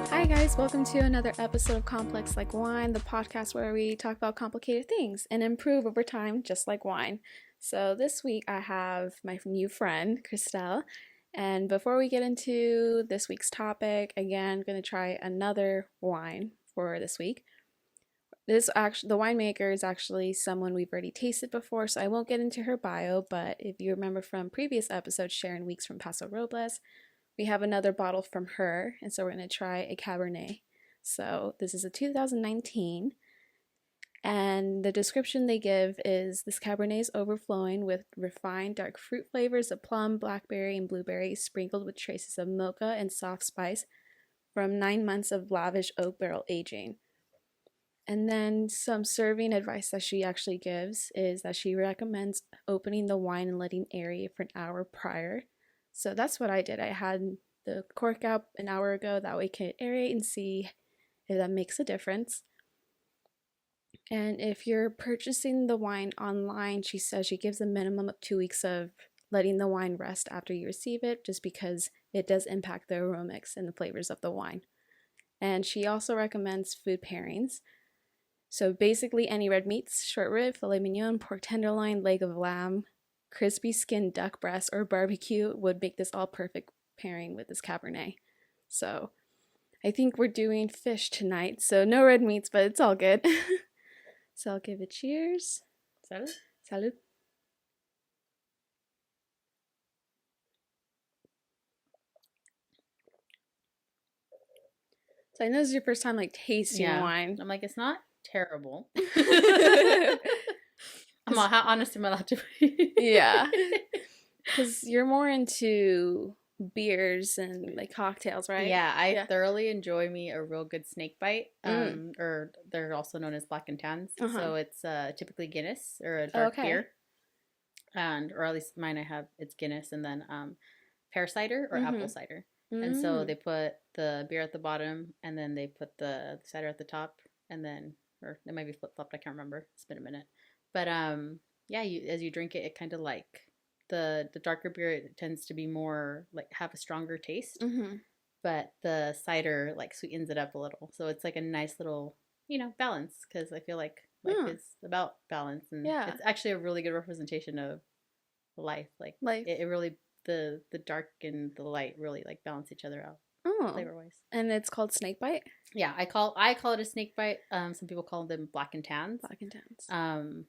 Hi guys, welcome to another episode of Complex Like Wine, the podcast where we talk about complicated things and improve over time just like wine. So this week I have my new friend, Cristal, and before we get into this week's topic, again, I'm going to try another wine for this week. The winemaker is actually someone we've already tasted before, so I won't get into her bio, but if you remember from previous episodes, Sharon Weeks from Paso Robles, we have another bottle from her, and so we're going to try a Cabernet. So this is a 2019, and the description they give is, this Cabernet is overflowing with refined dark fruit flavors of plum, blackberry, and blueberry, sprinkled with traces of mocha and soft spice from 9 months of lavish oak barrel aging. And then some serving advice that she actually gives is that she recommends opening the wine and letting aerate for an hour prior. So that's what I did. I had the cork out an hour ago. That way I can aerate and see if that makes a difference. And if you're purchasing the wine online, she says she gives a minimum of 2 weeks of letting the wine rest after you receive it, just because it does impact the aromas and the flavors of the wine. And she also recommends food pairings. So basically any red meats, short rib, filet mignon, pork tenderloin, leg of lamb, crispy skinned duck breast, or barbecue would make this all perfect pairing with this Cabernet. So I think we're doing fish tonight, so no red meats, but it's all good. So I'll give it cheers. Salud. Salud. So I know this is your first time tasting wine. I'm like, it's not terrible. How honest am I allowed to be? Yeah. Because you're more into beers and cocktails, right? Yeah, I thoroughly enjoy me a real good snake bite. Or they're also known as black and tans. So it's typically Guinness or a dark beer. Or at least mine it's Guinness, and then pear cider or apple cider. And so they put the beer at the bottom, and then they put the cider at the top, and then, or it might be flip-flopped, I can't remember. It's been a minute. But as you drink it, it kind of the darker beer tends to be more have a stronger taste. But the cider sweetens it up a little. So it's a nice little, balance, because I feel like life is about balance, and it's actually a really good representation of life. Life. It really, the dark and the light really balance each other out. Flavor wise. And it's called snakebite? Yeah, I call it a snakebite. Some people call them black and tans. Black and tans.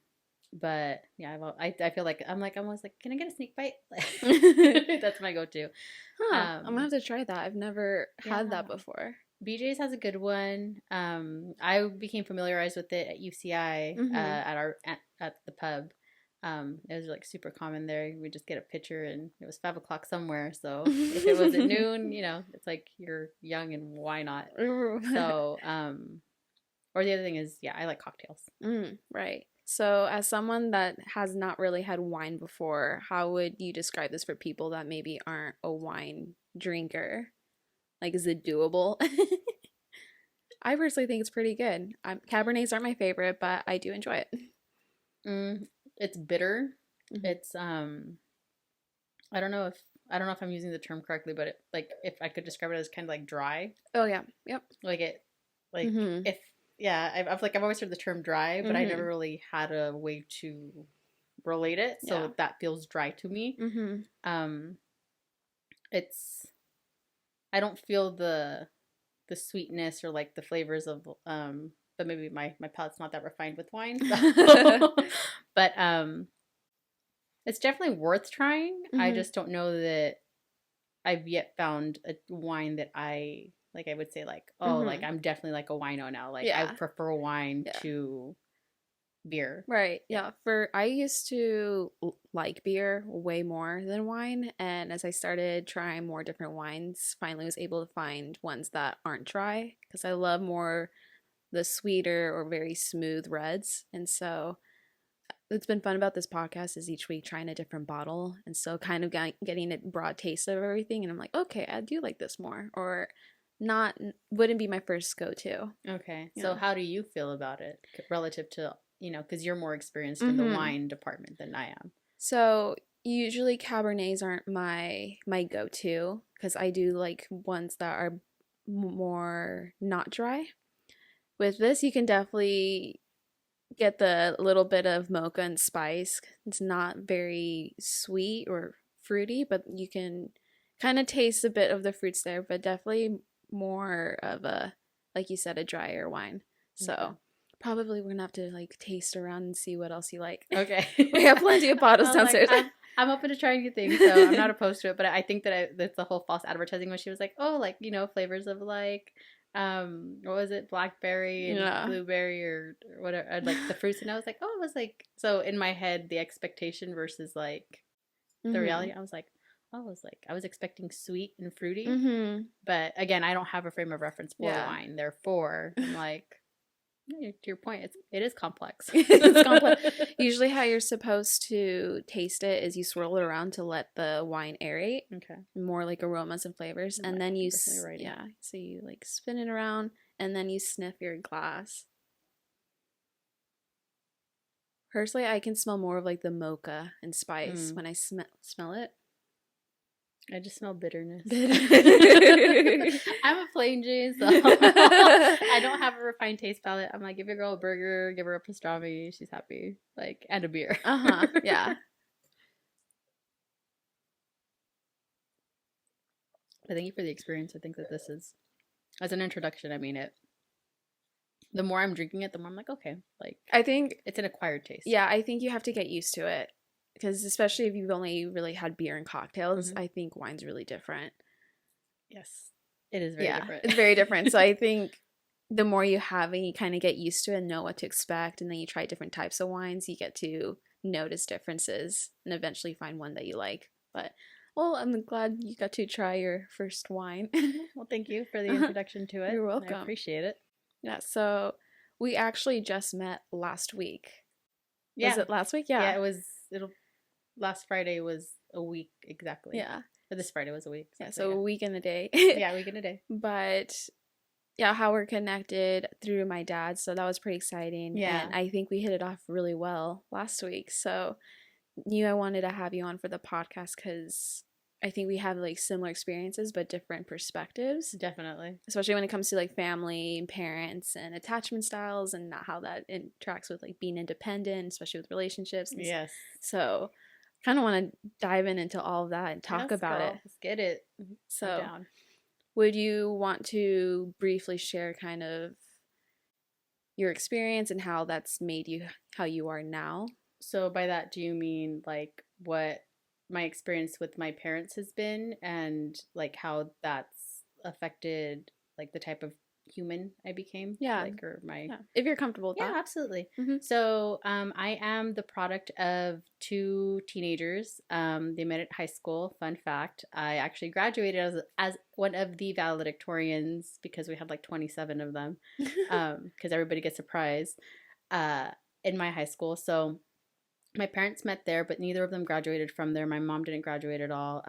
But yeah, I feel like I'm almost can I get a snakebite? That's my go-to. I'm gonna have to try that. I've never had that before. BJ's has a good one. I became familiarized with it at UCI at the pub. It was super common there. We just get a pitcher, and it was 5 o'clock somewhere. So if it was at noon, it's you're young and why not? So, or the other thing is, I like cocktails. Right. So as someone that has not really had wine before, how would you describe this for people that maybe aren't a wine drinker? Is it doable? I personally think it's pretty good. Cabernets aren't my favorite, but I do enjoy it. It's bitter. It's I don't know if I'm using the term correctly, but if I could describe it as kind of dry. Oh yeah, yep. If I've always heard the term dry, but I never really had a way to relate it, so that feels dry to me. It's, I don't feel the sweetness or the flavors of but maybe my palate's not that refined with wine. So. But it's definitely worth trying. I just don't know that I've yet found a wine that I would say I'm definitely a wino now. I prefer wine to beer. Right. Yeah. I used to like beer way more than wine, and as I started trying more different wines, finally was able to find ones that aren't dry, because I love more the sweeter or very smooth reds. And so it's been fun about this podcast is each week trying a different bottle, and so kind of getting a broad taste of everything, and I'm like, okay, I do like this more, or not, wouldn't be my first go-to. Okay. So how do you feel about it relative to, because you're more experienced in the wine department than I am? So usually Cabernets aren't my go-to. because I do like ones that are more not dry. With this, you can definitely get the little bit of mocha and spice. It's not very sweet or fruity, but you can kind of taste a bit of the fruits there, but definitely more of a, like you said, a drier wine. So okay. Probably we're gonna have to like taste around and see what else you like. Okay. We have plenty of bottles downstairs. Like, I'm open to trying new things, so I'm not opposed to it. But I think that that's the whole false advertising when she was like, oh, like, you know, flavors of like, what was it, blackberry and blueberry or whatever, like the fruits. And I was like, oh, it was like, so in my head, the expectation versus like the reality, I was like, oh, I was expecting sweet and fruity. But again, I don't have a frame of reference for wine. Therefore, I'm like, to your point, it is complex. It's complex. Usually how you're supposed to taste it is you swirl it around to let the wine aerate. Okay. More like aromas and flavors. And then you so you like spin it around and then you sniff your glass. Personally, I can smell more of like the mocha and spice when I smell it. I just smell bitterness. I'm a plain Jane, so I don't have a refined taste palette. I'm like, give your girl a burger, give her a pastrami, she's happy. Like, and a beer. Yeah. But thank you for the experience. I think that this is, as an introduction, I mean, the more I'm drinking it, the more I'm like, okay. Like, I think it's an acquired taste. Yeah, I think you have to get used to it. Because especially if you've only really had beer and cocktails, I think wine's really different. Yes, it is very different. It's very different. So I think the more you have and you kind of get used to it and know what to expect, and then you try different types of wines, you get to notice differences and eventually find one that you like. But, well, I'm glad you got to try your first wine. Well, thank you for the introduction to it. You're welcome. I appreciate it. Yeah, so we actually just met last week. Yeah. Was it last week? Yeah. Yeah, last Friday was a week exactly. Yeah. Or this Friday was a week. Exactly, so a week and a day. Yeah, a week and a day. But yeah, how we're connected through my dad. So that was pretty exciting. Yeah. And I think we hit it off really well last week. So I wanted to have you on for the podcast because I think we have like similar experiences but different perspectives. Definitely. Especially when it comes to like family and parents and attachment styles and how that interacts with like being independent, especially with relationships. Yes. So kind of want to dive into all of that and talk about it. Let's get it. So would you want to briefly share kind of your experience and how that's made you how you are now? So by that, do you mean like what my experience with my parents has been and like how that's affected like the type of human I became? Yeah. Like, or if you're comfortable with that. Yeah, absolutely. So I am the product of two teenagers. They met at high school. Fun fact, I actually graduated as one of the valedictorians because we had like 27 of them because everybody gets a prize in my high school. So my parents met there, but neither of them graduated from there. My mom didn't graduate at all.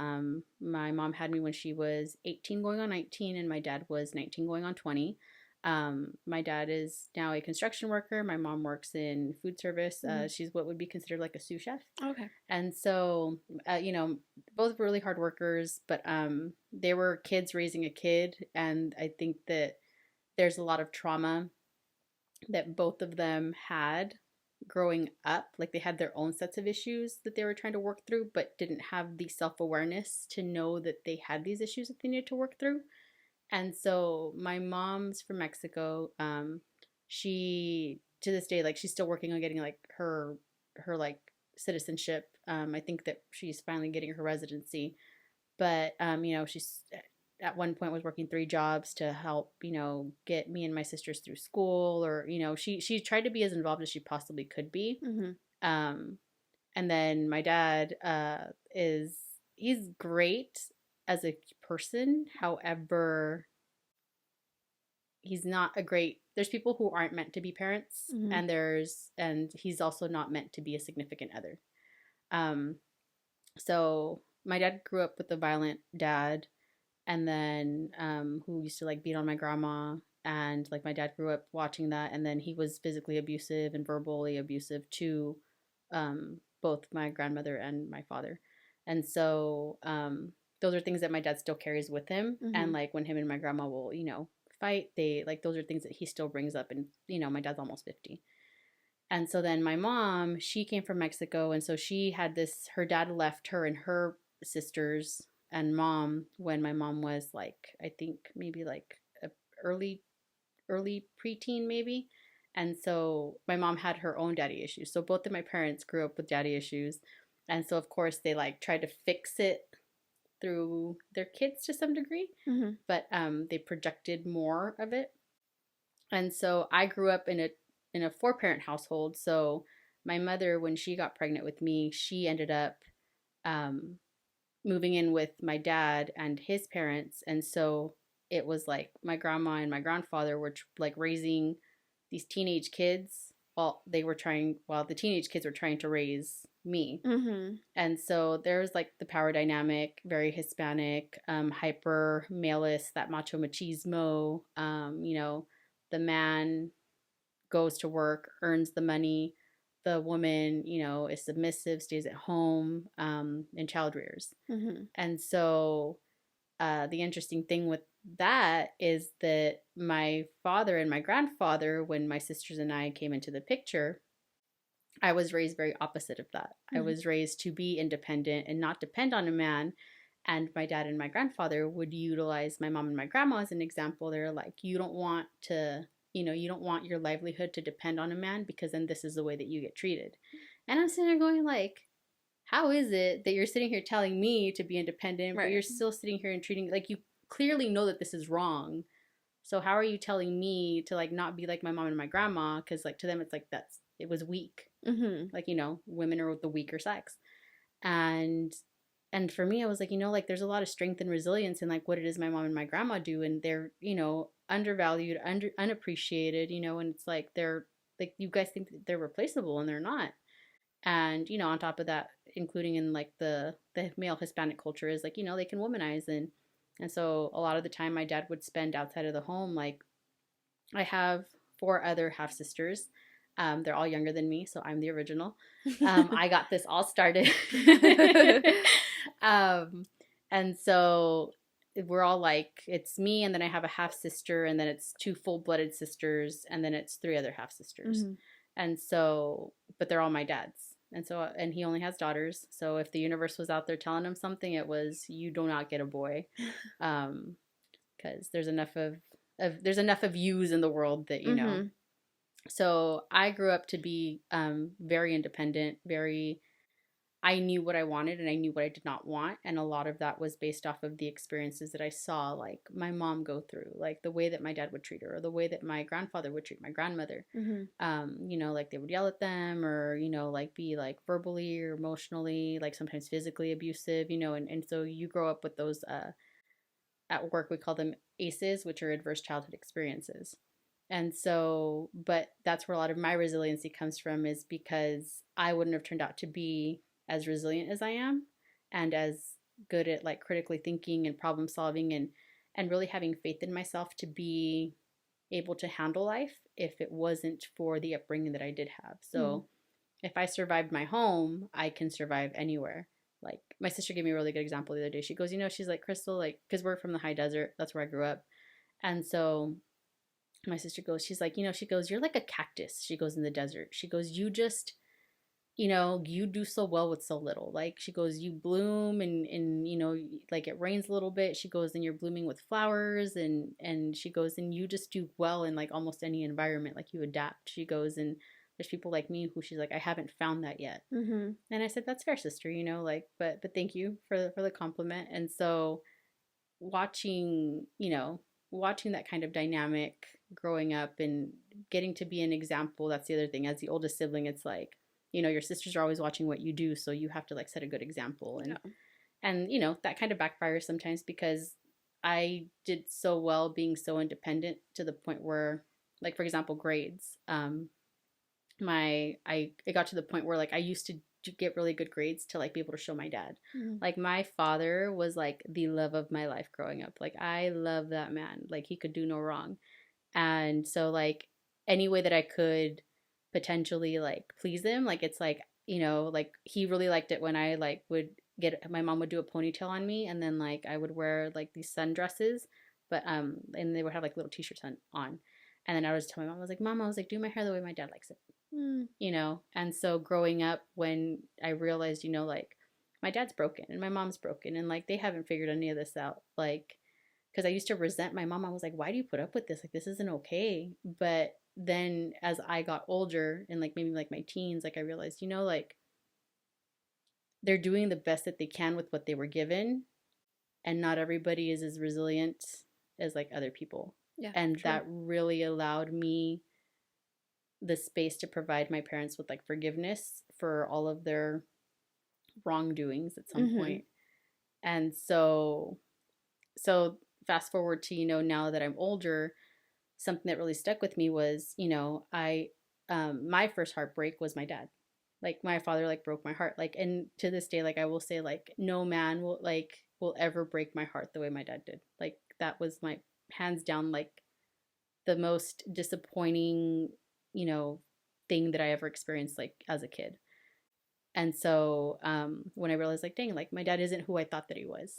My mom had me when she was 18 going on 19, and my dad was 19 going on 20. My dad is now a construction worker. My mom works in food service. She's what would be considered like a sous chef. Okay. And so, both really hard workers, but they were kids raising a kid. And I think that there's a lot of trauma that both of them had growing up. Like they had their own sets of issues that they were trying to work through, but didn't have the self-awareness to know that they had these issues that they needed to work through. And so my mom's from Mexico. She to this day, like she's still working on getting like her like citizenship. I think that she's finally getting her residency, but she's at one point was working 3 jobs to help, get me and my sisters through school, or, she tried to be as involved as she possibly could be. And then my dad, he's great as a person. However, he's not there's people who aren't meant to be parents, and he's also not meant to be a significant other. So my dad grew up with a violent dad, and then who used to like beat on my grandma, and like my dad grew up watching that, and then he was physically abusive and verbally abusive to both my grandmother and my father. And so those are things that my dad still carries with him. Mm-hmm. And like when him and my grandma will, you know, fight, they like, those are things that he still brings up. And, you know, my dad's almost 50. And so then my mom, she came from Mexico. And so she had this, her dad left her and her sisters and mom when my mom was like, I think maybe like a early preteen maybe. And so my mom had her own daddy issues. So both of my parents grew up with daddy issues. And so of course they like tried to fix it through their kids to some degree, mm-hmm. but they projected more of it. And so I grew up in a 4-parent household. So my mother, when she got pregnant with me, she ended up moving in with my dad and his parents. And so it was like my grandma and my grandfather were like raising these teenage kids while the teenage kids were trying to raise me. Mm-hmm. And so there's like the power dynamic, very Hispanic, hyper maleist, that macho machismo. You know, the man goes to work, earns the money. The woman, you know, is submissive, stays at home, and child rears. Mm-hmm. And so the interesting thing with that is that my father and my grandfather, when my sisters and I came into the picture, I was raised very opposite of that. Mm-hmm. I was raised to be independent and not depend on a man. And my dad and my grandfather would utilize my mom and my grandma as an example. They're like, you don't want your livelihood to depend on a man, because then this is the way that you get treated. And I'm sitting there going like, how is it that you're sitting here telling me to be independent, right, but you're still sitting here and treating, like, you clearly know that this is wrong. So how are you telling me to like not be like my mom and my grandma? Because like to them it's like it was weak. Mm-hmm. Like, you know, women are the weaker sex. And for me, I was like, you know, like there's a lot of strength and resilience in like what it is my mom and my grandma do, and they're, you know, undervalued, unappreciated, you know, and it's like they're like, you guys think that they're replaceable and they're not. And, you know, on top of that, including in like the male Hispanic culture is like, you know, they can womanize. And so a lot of the time my dad would spend outside of the home. Like I have 4 other half sisters. They're all younger than me, so I'm the original. I got this all started. And so we're all like, it's me, and then I have a half sister, and then it's 2 full-blooded sisters, and then it's 3 other half sisters. Mm-hmm. And so, but they're all my dad's. And so, and he only has daughters. So if the universe was out there telling him something, it was, you do not get a boy. Because there's enough of yous in the world that, you mm-hmm. know. So I grew up to be very independent, I knew what I wanted and I knew what I did not want. And a lot of that was based off of the experiences that I saw, like my mom go through, like the way that my dad would treat her, or the way that my grandfather would treat my grandmother. Mm-hmm. You know, like they would yell at them, or, you know, like be like verbally or emotionally, like sometimes physically abusive, you know, and so you grow up with those, at work, we call them ACEs, which are adverse childhood experiences. And so, but that's where a lot of my resiliency comes from, is because I wouldn't have turned out to be as resilient as I am, and as good at like critically thinking and problem solving, and really having faith in myself to be able to handle life if it wasn't for the upbringing that I did have. So if I survived my home, I can survive anywhere. Like my sister gave me a really good example the other day. She goes, you know, she's like, Cristal, like, because we're from the high desert, that's where I grew up. And so my sister goes, she's like, you know, she goes, you're like a cactus. She goes, in the desert. She goes, you just, you know, you do so well with so little. Like, she goes, you bloom and you know, like it rains a little bit. She goes, and you're blooming with flowers, and she goes, and you just do well in like almost any environment. Like you adapt. She goes, and there's people like me who, she's like, I haven't found that yet. Mm-hmm. And I said, that's fair, sister, you know, like, but thank you for the compliment. And so watching that kind of dynamic growing up and getting to be an example, that's the other thing. As the oldest sibling, it's like, you know, your sisters are always watching what you do, so you have to like set a good example. And you know, that kind of backfires sometimes, because I did so well being so independent to the point where, like, for example, grades. It got to the point where like I used to get really good grades to like be able to show my dad. Mm-hmm. Like my father was like the love of my life growing up. Like I love that man. Like he could do no wrong. And so like any way that I could potentially like please him, like it's like, you know, like he really liked it when I like would my mom would do a ponytail on me, and then like I would wear like these sundresses, but and they would have like little t-shirts on. And then I would just tell my mom, I was like, Mom, I was like, do my hair the way my dad likes it. You know? And so growing up, when I realized, you know, like my dad's broken and my mom's broken and like they haven't figured any of this out, like, because I used to resent my mom. I was like, why do you put up with this? Like, this isn't okay. But then as I got older and like maybe like my teens, like I realized, you know, like they're doing the best that they can with what they were given. And not everybody is as resilient as like other people. Yeah, and true. That really allowed me the space to provide my parents with like forgiveness for all of their wrongdoings at some point. And so fast forward to, you know, now that I'm older, something that really stuck with me was, you know, my first heartbreak was my dad. Like my father like broke my heart. Like, and to this day, like I will say, like no man will ever break my heart the way my dad did. Like that was my hands down like the most disappointing, you know, thing that I ever experienced like as a kid. And so when I realized like, dang, like my dad isn't who I thought that he was.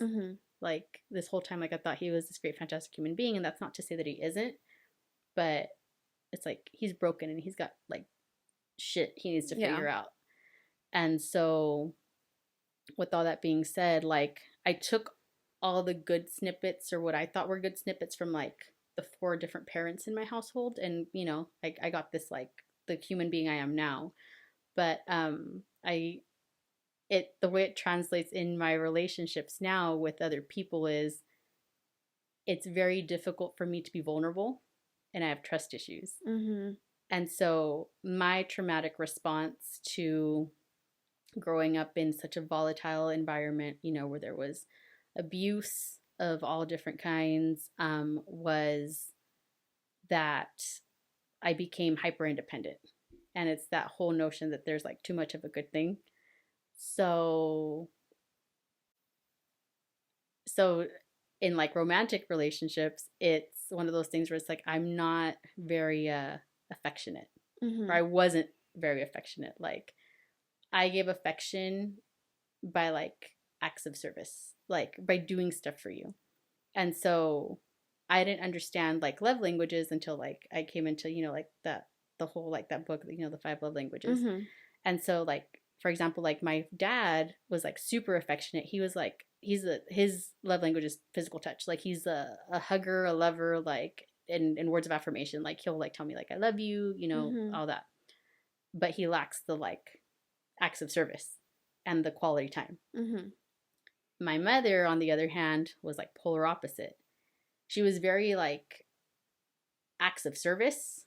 Like this whole time, like I thought he was this great, fantastic human being. And that's not to say that he isn't, but it's like he's broken and he's got like shit he needs to figure out. And so with all that being said, like I took all the good snippets or what I thought were good snippets from like the 4 different parents in my household. And, you know, I got this like the human being I am now. But the way it translates in my relationships now with other people is it's very difficult for me to be vulnerable, and I have trust issues. And so my traumatic response to growing up in such a volatile environment, you know, where there was abuse of all different kinds, was that I became hyper independent. And it's that whole notion that there's like too much of a good thing. So in like romantic relationships, it's one of those things where it's like I'm not very affectionate, or I wasn't very affectionate. Like I gave affection by like acts of service, like by doing stuff for you. And so I didn't understand like love languages until like I came into, you know, like the whole like that book, you know, the 5 love languages. And so like, for example, like my dad was like super affectionate. He was like, his love language is physical touch. Like he's a hugger, a lover, like in words of affirmation. Like he'll like tell me like I love you, you know, all that. But he lacks the like acts of service and the quality time. My mother, on the other hand, was like polar opposite. She was very like acts of service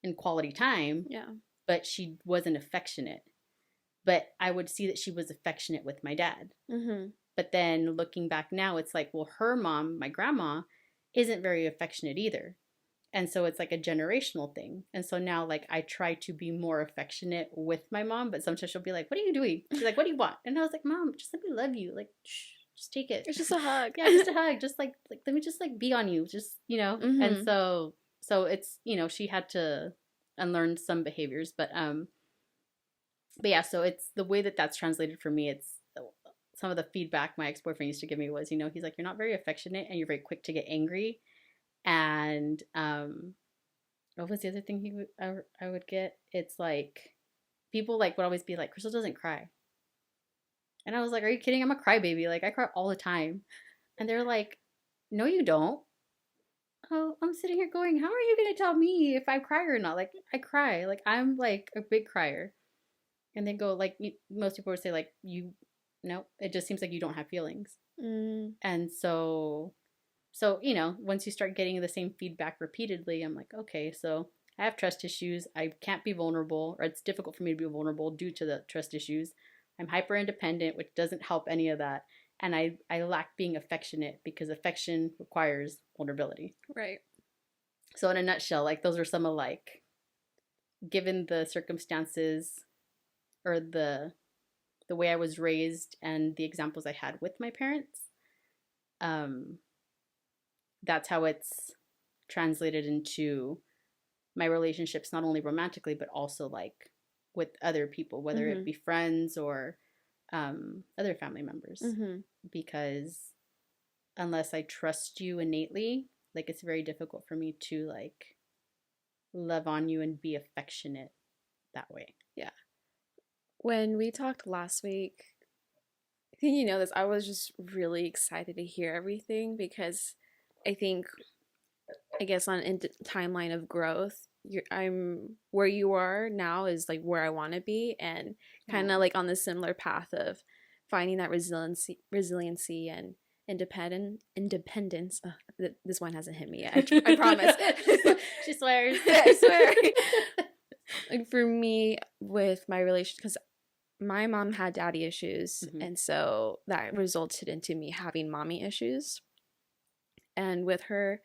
and quality time, but she wasn't affectionate. But I would see that she was affectionate with my dad. But then looking back now, it's like, well, her mom, my grandma, isn't very affectionate either. And so it's like a generational thing. And so now like I try to be more affectionate with my mom, but sometimes she'll be like, what are you doing? She's like, what do you want? And I was like, Mom, just let me love you. Like, shh, just take it. It's just a hug. Yeah, just a hug. Just like let me just like be on you. Just, you know. And so it's, you know, she had to unlearn some behaviors, but yeah, so it's the way that that's translated for me. It's some of the feedback my ex-boyfriend used to give me was, you know, he's like, you're not very affectionate and you're very quick to get angry. And what was the other thing I would get? It's like people like would always be like, Cristal doesn't cry. And I was like, are you kidding? I'm a crybaby. Like I cry all the time. And they're like, no, you don't. Oh, I'm sitting here going, how are you going to tell me if I cry or not? Like I cry. Like I'm like a big crier. And they go like, most people would say like, no, it just seems like you don't have feelings. And so, you know, once you start getting the same feedback repeatedly, I'm like, okay, so I have trust issues. I can't be vulnerable, or it's difficult for me to be vulnerable due to the trust issues. I'm hyper independent, which doesn't help any of that. And I lack being affectionate because affection requires vulnerability. Right. So in a nutshell, like those are some of like, given the circumstances or the way I was raised and the examples I had with my parents, that's how it's translated into my relationships, not only romantically, but also like with other people, whether it be friends or other family members. Mm-hmm. Because unless I trust you innately, like, it's very difficult for me to, like, love on you and be affectionate that way. Yeah. When we talked last week, I think you know this, I was just really excited to hear everything because I think, I guess, on a timeline of growth, I'm where you are now is like where I want to be, and kind of like on the similar path of finding that resiliency and independence. This one hasn't hit me yet. I promise. She swears. I swear. Like for me, with my relationship, because my mom had daddy issues, and so that resulted into me having mommy issues. And with her,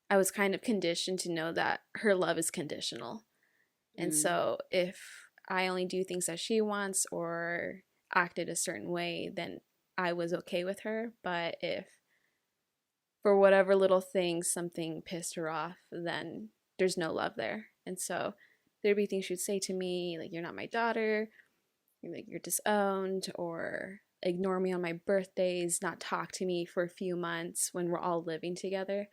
I was kind of conditioned to know that her love is conditional. And so if I only do things that she wants or acted a certain way, then I was okay with her. But if for whatever little thing something pissed her off, then there's no love there. And so there'd be things she'd say to me, like, you're not my daughter, like, you're disowned, or ignore me on my birthdays, not talk to me for a few months when we're all living together.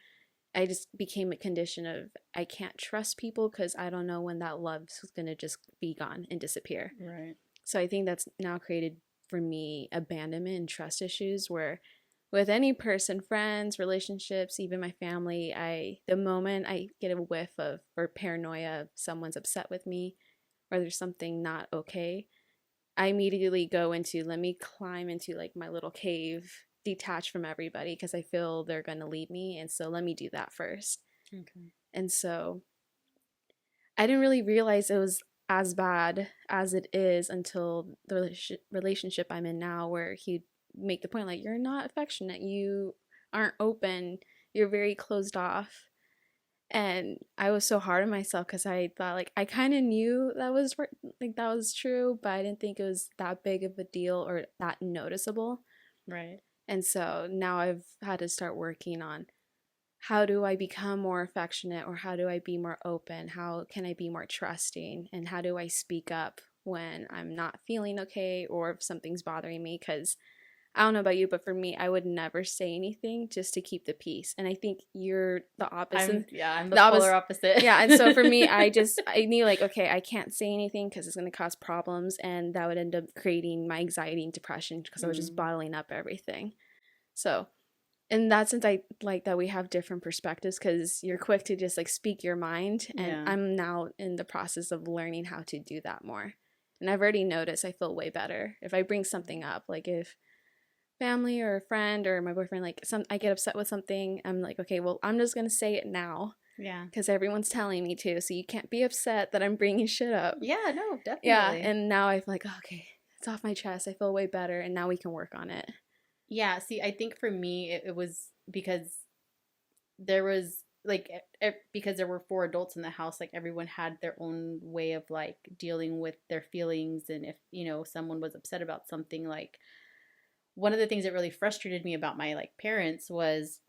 I just became a condition of I can't trust people because I don't know when that love's going to just be gone and disappear. Right. So I think that's now created for me abandonment and trust issues where with any person, friends, relationships, even my family, the moment I get a whiff of or paranoia of someone's upset with me or there's something not okay, I immediately go into, let me climb into like my little cave, detach from everybody because I feel they're going to leave me. And so let me do that first. Okay. And so I didn't really realize it was as bad as it is until the relationship I'm in now, where he'd make the point like, you're not affectionate, you aren't open, you're very closed off. And I was so hard on myself because I thought, like, I kind of knew that was like that was true, but I didn't think it was that big of a deal or that noticeable. Right. And so now I've had to start working on how do I become more affectionate, or how do I be more open? How can I be more trusting? And how do I speak up when I'm not feeling okay or if something's bothering me? Because I don't know about you, but for me, I would never say anything just to keep the peace. And I think you're the opposite. I'm the polar opposite. Yeah, and so for me, I knew like, okay, I can't say anything because it's going to cause problems, and that would end up creating my anxiety and depression because I was just bottling up everything. So in that sense, I like that we have different perspectives because you're quick to just like speak your mind, and I'm now in the process of learning how to do that more. And I've already noticed I feel way better if I bring something up, like if family or a friend or my boyfriend, like I get upset with something, I'm like, okay, well, I'm just gonna say it now. Yeah. Because everyone's telling me to, so you can't be upset that I'm bringing shit up. Yeah, no, definitely. Yeah, and now I'm like, oh, okay, it's off my chest. I feel way better, and now we can work on it. Yeah, see, I think for me, it was because there was, like, because there were 4 adults in the house, like, everyone had their own way of, like, dealing with their feelings, and if, someone was upset about something, like, one of the things that really frustrated me about my, like, parents was,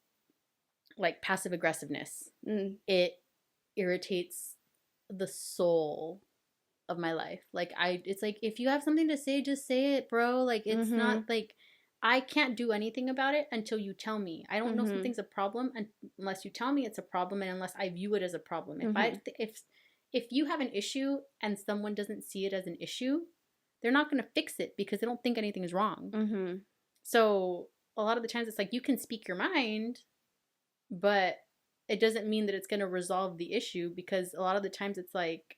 like, passive aggressiveness. It irritates the soul of my life. Like, it's like, if you have something to say, just say it, bro. Like, it's not like, I can't do anything about it until you tell me. I don't know something's a problem unless you tell me it's a problem, and unless I view it as a problem. If you have an issue and someone doesn't see it as an issue, they're not going to fix it because they don't think anything is wrong. So a lot of the times it's like, you can speak your mind, but it doesn't mean that it's going to resolve the issue, because a lot of the times it's like,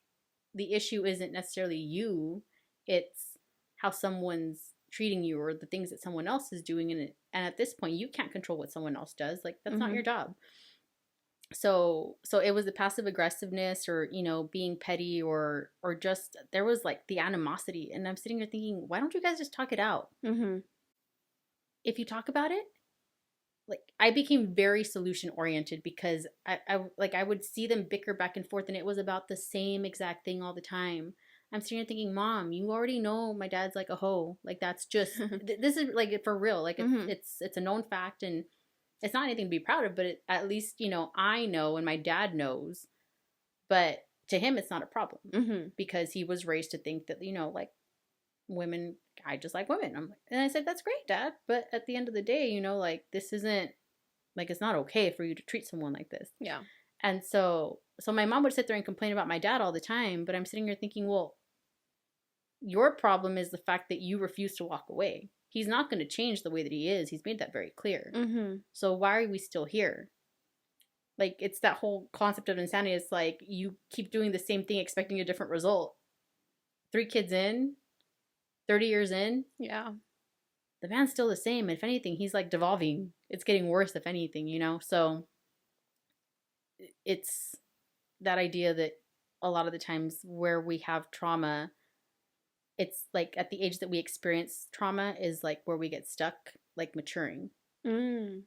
the issue isn't necessarily you, it's how someone's treating you or the things that someone else is doing in it. And at this point, you can't control what someone else does. Like, that's not your job. So it was the passive aggressiveness, or, being petty, or just, there was like the animosity. And I'm sitting here thinking, why don't you guys just talk it out? If you talk about it, like, I became very solution oriented, because I would see them bicker back and forth, and it was about the same exact thing all the time. I'm sitting here thinking, Mom, you already know my dad's like a hoe. Like, that's just, this is like for real. Like, it's a known fact, and it's not anything to be proud of, but at least, I know, and my dad knows, but to him, it's not a problem because he was raised to think that, like, women I just like women. And I said, that's great, Dad. But at the end of the day, you know, like, this isn't, like, it's not okay for you to treat someone like this. Yeah. And so my mom would sit there and complain about my dad all the time. But I'm sitting here thinking, well, your problem is the fact that you refuse to walk away. He's not going to change the way that he is. He's made that very clear. Mm-hmm. So why are we still here? Like, it's that whole concept of insanity. It's like you keep doing the same thing expecting a different result. 3 kids in, 30 years in. Yeah. The man's still the same. If anything, he's like devolving. It's getting worse, if anything, you know? So it's that idea that a lot of the times where we have trauma, it's like at the age that we experience trauma is like where we get stuck, like maturing. Mm.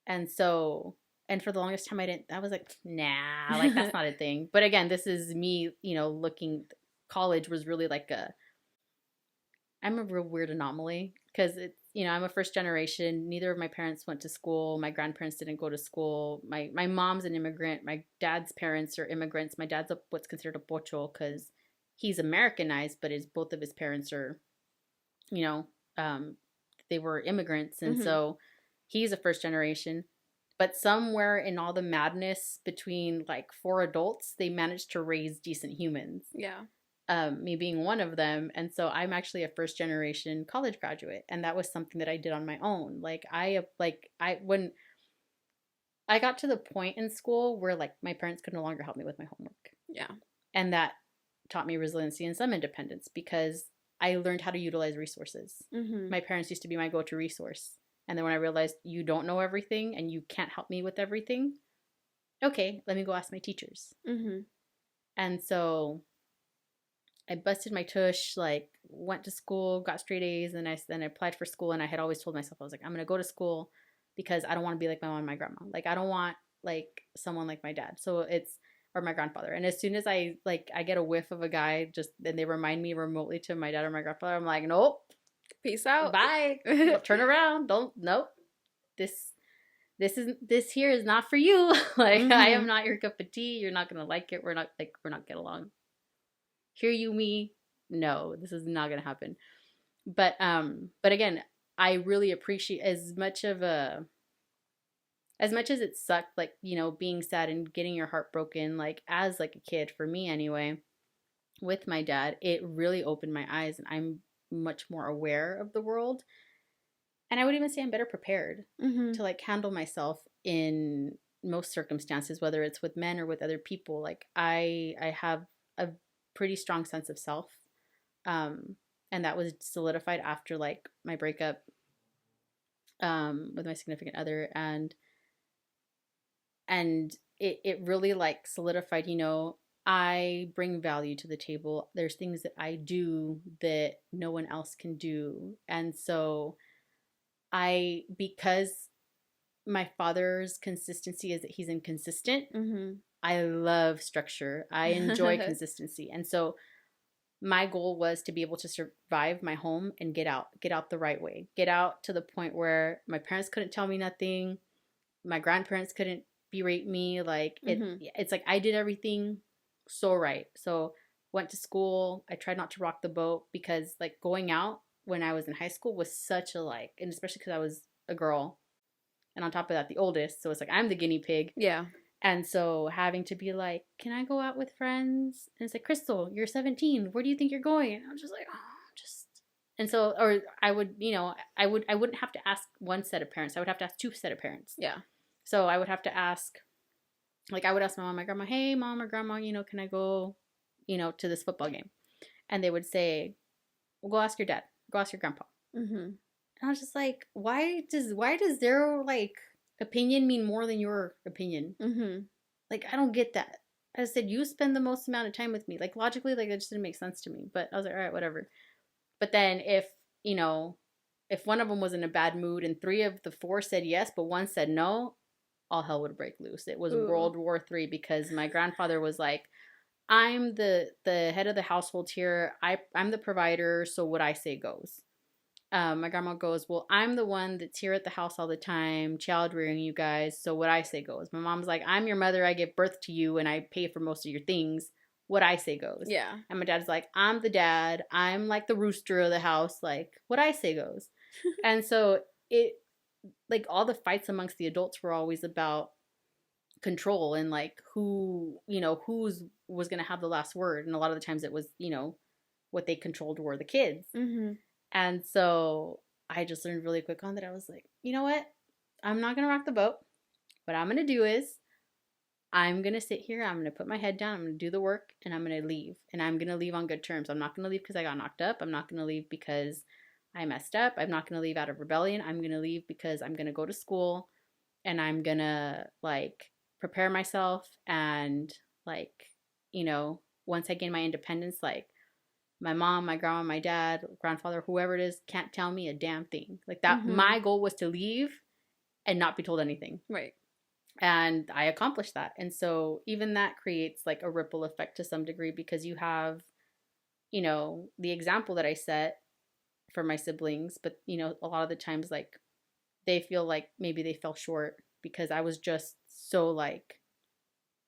And so, and for the longest time I was like, nah, like that's not a thing. But again, this is me, you know, looking, college was really like I'm a real weird anomaly because it's, you know, I'm a first generation. Neither of my parents went to school. My grandparents didn't go to school. My mom's an immigrant. My dad's parents are immigrants. My dad's what's considered a pocho because he's Americanized, but both of his parents are, you know, they were immigrants. And so he's a first generation. But somewhere in all the madness between like 4 adults, they managed to raise decent humans. Yeah. Me being one of them. And so I'm actually a first generation college graduate. And that was something that I did on my own. When I got to the point in school where like my parents could no longer help me with my homework. Yeah. And that taught me resiliency and some independence because I learned how to utilize resources. Mm-hmm. My parents used to be my go-to resource. And then when I realized you don't know everything and you can't help me with everything, okay, let me go ask my teachers. Mm-hmm. And so I busted my tush, like went to school, got straight A's, and then I applied for school. And I had always told myself, I was like, I'm going to go to school because I don't want to be like my mom and my grandma. Like, I don't want like someone like my dad. Or my grandfather. And as soon as I get a whiff of a guy, and they remind me remotely to my dad or my grandfather, I'm like, nope. Peace out. Bye. Turn around. Nope. This here is not for you. Like, I am not your cup of tea. You're not going to like it. We're not get along. Hear you, me? No, this is not going to happen. But again, I really appreciate as much as it sucked, like, you know, being sad and getting your heart broken, like as like a kid, for me anyway, with my dad, it really opened my eyes and I'm much more aware of the world. And I would even say I'm better prepared to like handle myself in most circumstances, whether it's with men or with other people. Like I have a pretty strong sense of self. And that was solidified after like my breakup with my significant other, and it really like solidified, you know, I bring value to the table. There's things that I do that no one else can do. And so because my father's consistency is that he's inconsistent, I love structure. I enjoy consistency. And so my goal was to be able to survive my home and get out the right way, get out to the point where my parents couldn't tell me nothing. My grandparents couldn't berate me. Like it's like I did everything so right. So went to school. I tried not to rock the boat because like going out when I was in high school was such a like, and especially because I was a girl and on top of that the oldest, so it's like I'm the guinea pig. Yeah. And so having to be like, can I go out with friends? And it's like, Cristal, you're 17. Where do you think you're going? And I'm just like, and so, or I would, you know, I wouldn't have to ask one set of parents. I would have to ask 2 set of parents. Yeah. So I would have to ask, like I would ask my mom and my grandma, hey, mom or grandma, you know, can I go, you know, to this football game? And they would say, well, go ask your dad. Go ask your grandpa. And I was just like, why does their, like, opinion mean more than your opinion? Like, I don't get that. I said, you spend the most amount of time with me. Like, logically, like, that just didn't make sense to me. But I was like, all right, whatever. But then if one of them was in a bad mood and 3 of the 4 said yes, but 1 said no, all hell would break loose. It was World War III because my grandfather was like, I'm the head of the household here. I'm the provider, so what I say goes. My grandma goes, well, I'm the one that's here at the house all the time, child rearing you guys, so what I say goes. My mom's like, I'm your mother, I give birth to you, and I pay for most of your things. what I say goes. Yeah. And my dad's like, I'm the dad. I'm like the rooster of the house. Like, what I say goes. And so it, like, all the fights amongst the adults were always about control and like who, who's was going to have the last word. And a lot of the times it was, what they controlled were the kids. Mm-hmm. And so I just learned really quick on that. I was like, you know what? I'm not going to rock the boat. What I'm going to do is I'm going to sit here. I'm going to put my head down. I'm going to do the work and I'm going to leave. And I'm going to leave on good terms. I'm not going to leave because I got knocked up. I'm not going to leave because I messed up. I'm not going to leave out of rebellion. I'm going to leave because I'm going to go to school and I'm going to like prepare myself. And like, once I gain my independence, like my mom, my grandma, my dad, grandfather, whoever it is, can't tell me a damn thing. Like that, Mm-hmm. my goal was to leave and not be told anything. Right. And I accomplished that. And so even that creates like a ripple effect to some degree because you have, the example that I set for my siblings, but, a lot of the times like they feel like maybe they fell short because I was just so like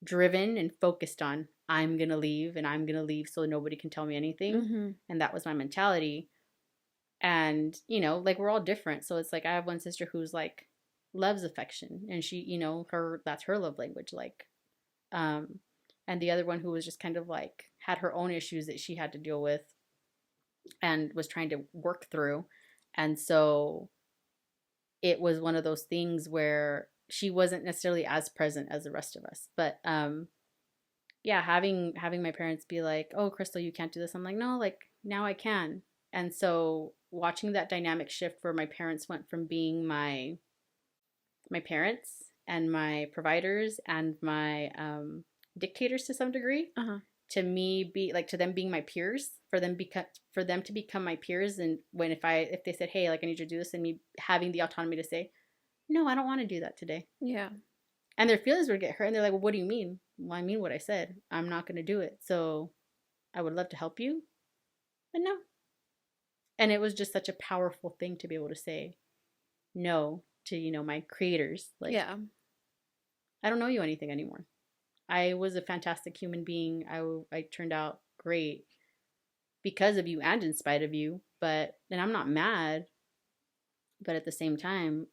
driven and focused on I'm going to leave and I'm going to leave so nobody can tell me anything. Mm-hmm. And that was my mentality. And, like we're all different. So it's like I have one sister who's like loves affection and she, that's her love language. Like, and the other one who was just kind of like had her own issues that she had to deal with and was trying to work through. And so it was one of those things where she wasn't necessarily as present as the rest of us. But yeah, having my parents be like, "Oh, Cristal, you can't do this." I'm like, "No, like now I can." And so watching that dynamic shift where my parents went from being my parents and my providers and my dictators to some degree, to me be like to them being my peers, for them to become my peers. And when if they said, "Hey, like I need you to do this," and me having the autonomy to say, "No, I don't want to do that today." Yeah. And their feelings would get hurt and they're like, "Well, what do you mean?" "Well, I mean what I said. I'm not going to do it. So I would love to help you, but no." And it was just such a powerful thing to be able to say no to, my creators. Like, yeah. I don't know you anything anymore. I was a fantastic human being. I turned out great because of you and in spite of you. But then I'm not mad. But at the same time,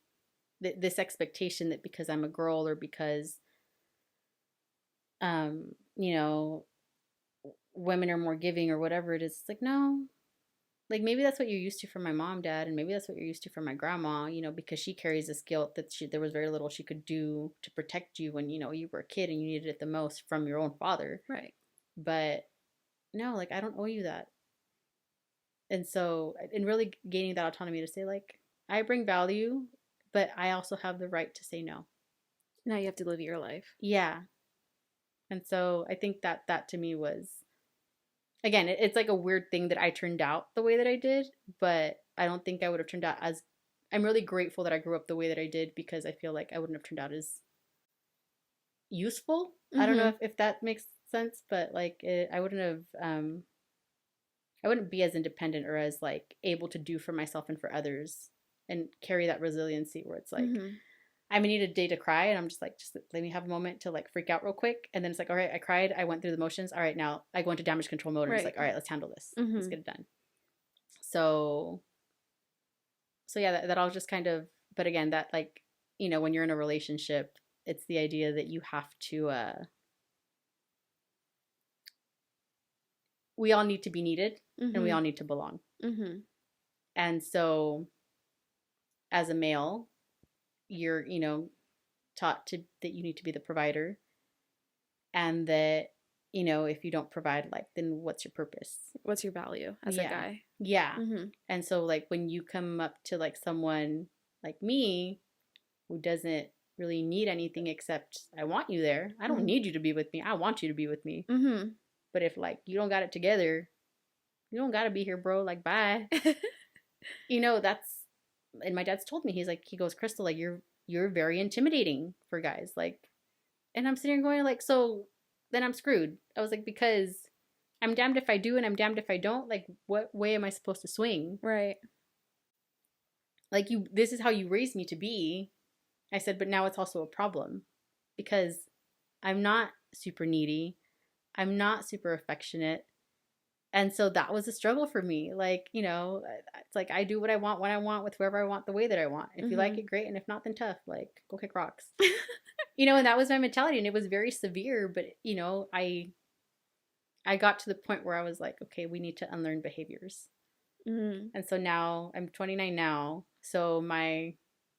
this expectation that because I'm a girl or because, women are more giving or whatever it is, it's like, no. Like maybe that's what you're used to from my mom, dad, and maybe that's what you're used to from my grandma, because she carries this guilt that there was very little she could do to protect you when, you were a kid and you needed it the most from your own father. Right. But no, like I don't owe you that. And so, in really gaining that autonomy to say like, I bring value, but I also have the right to say no. Now you have to live your life. Yeah. And so I think that to me was, again, it's like a weird thing that I turned out the way that I did, but I don't think I would have turned out as, I'm really grateful that I grew up the way that I did because I feel like I wouldn't have turned out as useful. Mm-hmm. I don't know if that makes sense, but like I wouldn't be as independent or as like able to do for myself and for others and carry that resiliency where it's like, I need a day to cry and I'm just like, just let me have a moment to like freak out real quick. And then it's like, all right, I cried. I went through the motions. All right, now I go into damage control mode and it's like, all right, let's handle this. Let's get it done. So yeah, that all just kind of, but again, that like, when you're in a relationship, it's the idea that you have to, we all need to be needed and we all need to belong. And so as a male, you're, taught that you need to be the provider and that, if you don't provide, like, then what's your purpose? What's your value as a guy? Yeah. And so like when you come up to like someone like me who doesn't really need anything except I want you there. I don't need you to be with me. I want you to be with me. But if like you don't got it together, you don't got to be here, bro. Like, bye. That's, and my dad's told me, he goes, Cristal, like you're very intimidating for guys. Like, and I'm sitting here going like, so then I'm screwed. I was like, because I'm damned if I do and I'm damned if I don't. Like, what way am I supposed to swing? Right. Like, this is how you raised me to be. I said, but now it's also a problem because I'm not super needy. I'm not super affectionate. And so that was a struggle for me. Like, it's like I do what I want when I want with whoever I want the way that I want. If you like it, great. And if not, then tough. Like, go kick rocks. And that was my mentality. And it was very severe. But, I got to the point where I was like, okay, we need to unlearn behaviors. And so now I'm 29 now. So my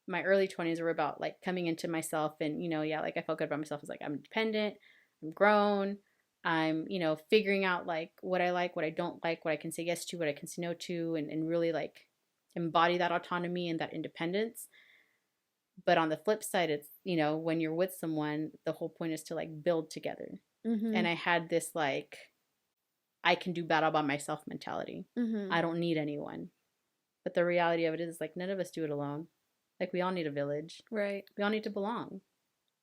early 20s were about like coming into myself and, like I felt good about myself. It's like I'm independent, I'm grown, I'm, figuring out like what I like, what I don't like, what I can say yes to, what I can say no to, and really like embody that autonomy and that independence. But on the flip side, it's, when you're with someone, the whole point is to like build together. And I had this like, I can do battle by myself mentality. I don't need anyone. But the reality of it is like none of us do it alone. Like we all need a village. Right. We all need to belong.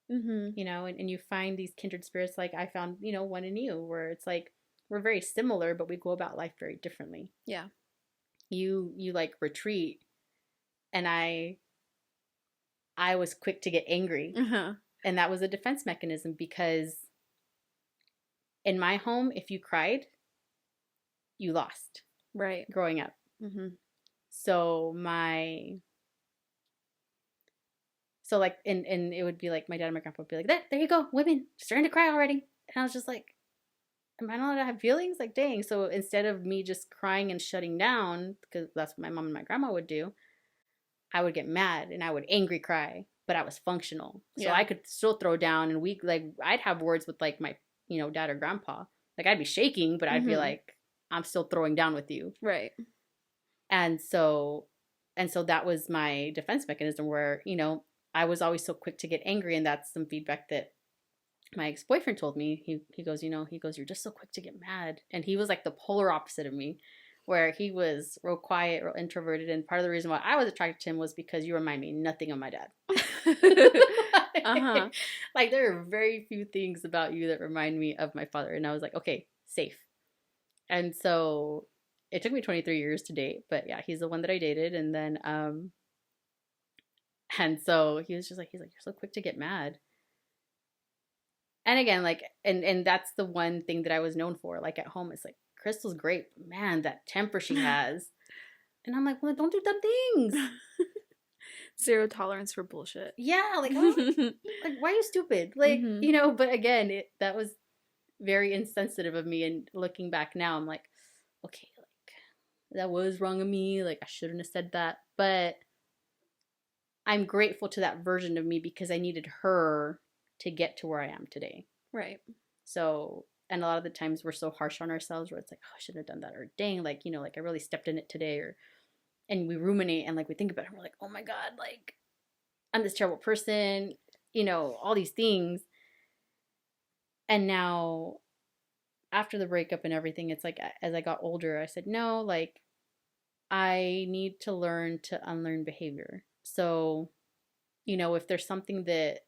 And you find these kindred spirits like I found, one in you where it's like we're very similar, but we go about life very differently. Yeah. You like retreat and I was quick to get angry. And that was a defense mechanism because in my home, if you cried, you lost. Right. Growing up. So like, and it would be like, my dad and my grandpa would be like, there you go, women, starting to cry already. And I was just like, am I not allowed to have feelings? Like, dang. So instead of me just crying and shutting down, because that's what my mom and my grandma would do, I would get mad and I would angry cry, but I was functional. So I could still throw down and I'd have words with like my, dad or grandpa. Like I'd be shaking, but I'd be like, I'm still throwing down with you. Right. And so that was my defense mechanism where, I was always so quick to get angry. And that's some feedback that my ex-boyfriend told me. He goes, you're just so quick to get mad. And he was like the polar opposite of me, where he was real quiet, real introverted. And part of the reason why I was attracted to him was because you remind me nothing of my dad. Like there are very few things about you that remind me of my father. And I was like, okay, safe. And so it took me 23 years to date, but yeah, he's the one that I dated. And then, and so he's like, you're so quick to get mad. And again, like, and that's the one thing that I was known for. Like at home, it's like, Cristal's great, but man, that temper she has. And I'm like, well, don't do dumb things. Zero tolerance for bullshit. Yeah, like, like, why are you stupid? Like, but again, that was very insensitive of me. And looking back now, I'm like, okay, like, that was wrong of me. Like, I shouldn't have said that. But I'm grateful to that version of me because I needed her to get to where I am today. Right. So, and a lot of the times we're so harsh on ourselves where it's like, oh, I shouldn't have done that. Or dang, like, like I really stepped in it today. And we ruminate and like we think about it and we're like, oh my God, like I'm this terrible person, all these things. And now after the breakup and everything, it's like, as I got older, I said, no, like I need to learn to unlearn behavior. So, if there's something that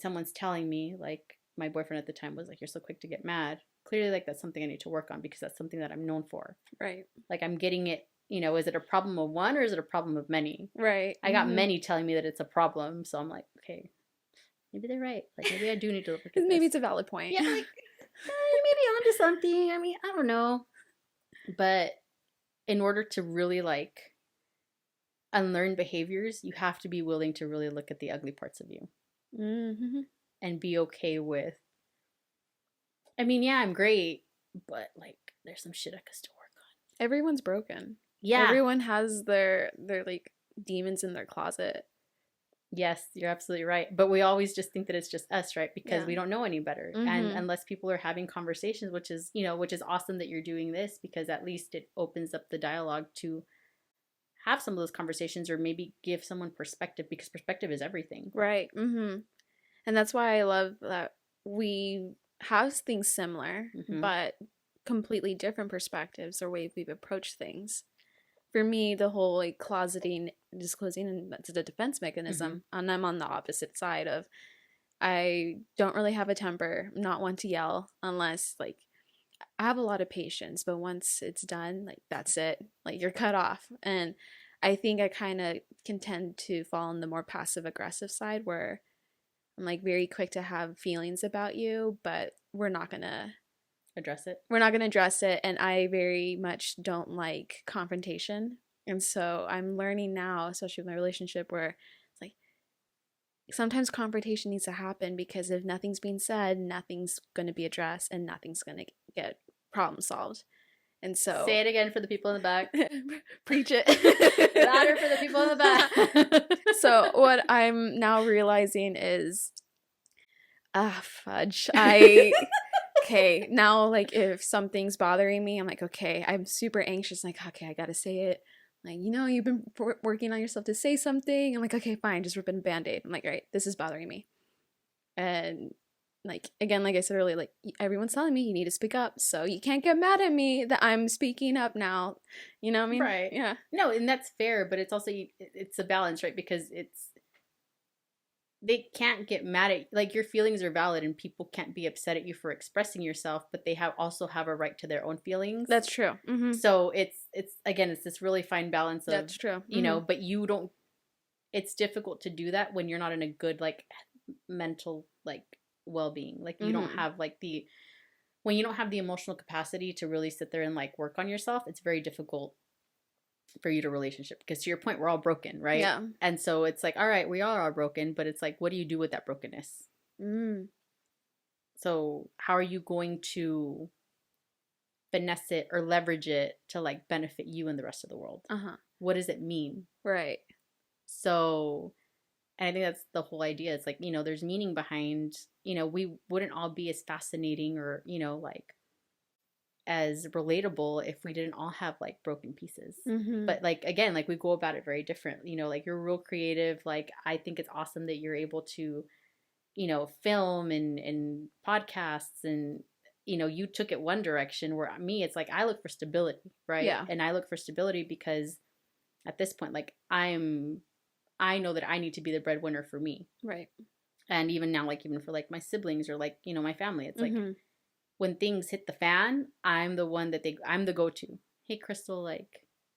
someone's telling me, like my boyfriend at the time was like, you're so quick to get mad. Clearly, like that's something I need to work on because that's something that I'm known for. Right. Like I'm getting it, is it a problem of one or is it a problem of many? Right. I got many telling me that it's a problem. So I'm like, okay, maybe they're right. Like maybe I do need to look at this. Maybe it's a valid point. Yeah, like maybe onto something. I mean, I don't know. But in order to really like unlearn behaviors, you have to be willing to really look at the ugly parts of you. And be okay with, I mean, yeah, I'm great, but like there's some shit I could still work on. Everyone's broken. Yeah. Everyone has their like demons in their closet. Yes, you're absolutely right. But we always just think that it's just us, right? Because we don't know any better. And unless people are having conversations, which is awesome that you're doing this, because at least it opens up the dialogue to have some of those conversations or maybe give someone perspective, because perspective is everything. Right. And that's why I love that we have things similar, but completely different perspectives or ways we've approached things. For me, the whole like closeting, disclosing, that's a defense mechanism. And I'm on the opposite side of, I don't really have a temper. I'm not one to yell unless like I have a lot of patience, but once it's done, like that's it. Like you're cut off. And I think I kind of can tend to fall on the more passive aggressive side where I'm like very quick to have feelings about you, but we're not gonna address it. We're not going to address it. And I very much don't like confrontation. And so I'm learning now, especially with my relationship, where it's like sometimes confrontation needs to happen, because if nothing's being said, nothing's going to be addressed and nothing's going to get problem solved. And so say it again for the people in the back. Preach it. Louder for the people in the back. So what I'm now realizing is, fudge. Okay, now like if something's bothering me, I'm like, okay, I'm super anxious. Like, okay, I gotta say it. Like, you've been working on yourself to say something. I'm like, okay, fine, just rip in a Band-Aid. I'm like, all right, this is bothering me. And like, again, like I said earlier, like everyone's telling me you need to speak up, so you can't get mad at me that I'm speaking up now. You know what I mean? Right. Yeah. No, and that's fair, but it's also, it's a balance, right? Because they can't get mad at, like, your feelings are valid and people can't be upset at you for expressing yourself, but they also have a right to their own feelings. That's true. Mm-hmm. So it's again, it's this really fine balance of, that's true. Mm-hmm. You know, but you don't, it's difficult to do that when you're not in a good, like, mental, like, well-being. Like, you don't have, like, when you don't have the emotional capacity to really sit there and, like, work on yourself, it's very difficult for you to relationship, because to your point, we're all broken, right? Yeah. And so it's like, all right, we are broken, but it's like, what do you do with that brokenness? So how are you going to finesse it or leverage it to, like, benefit you and the rest of the world? What does it mean? Right. So, and I think that's the whole idea. It's like, there's meaning behind, we wouldn't all be as fascinating or, like, as relatable if we didn't all have, like, broken pieces. But, like, again, like, we go about it very different. Like, you're real creative. Like, I think it's awesome that you're able to, film and podcasts, and you took it one direction, where me, it's like I look for stability, right? Yeah. And I look for stability because at this point, like, I know that I need to be the breadwinner for me, right? And even now, like, even for, like, my siblings or, like, my family, it's like, when things hit the fan, I'm the one that I'm the go-to. Hey, Cristal, like,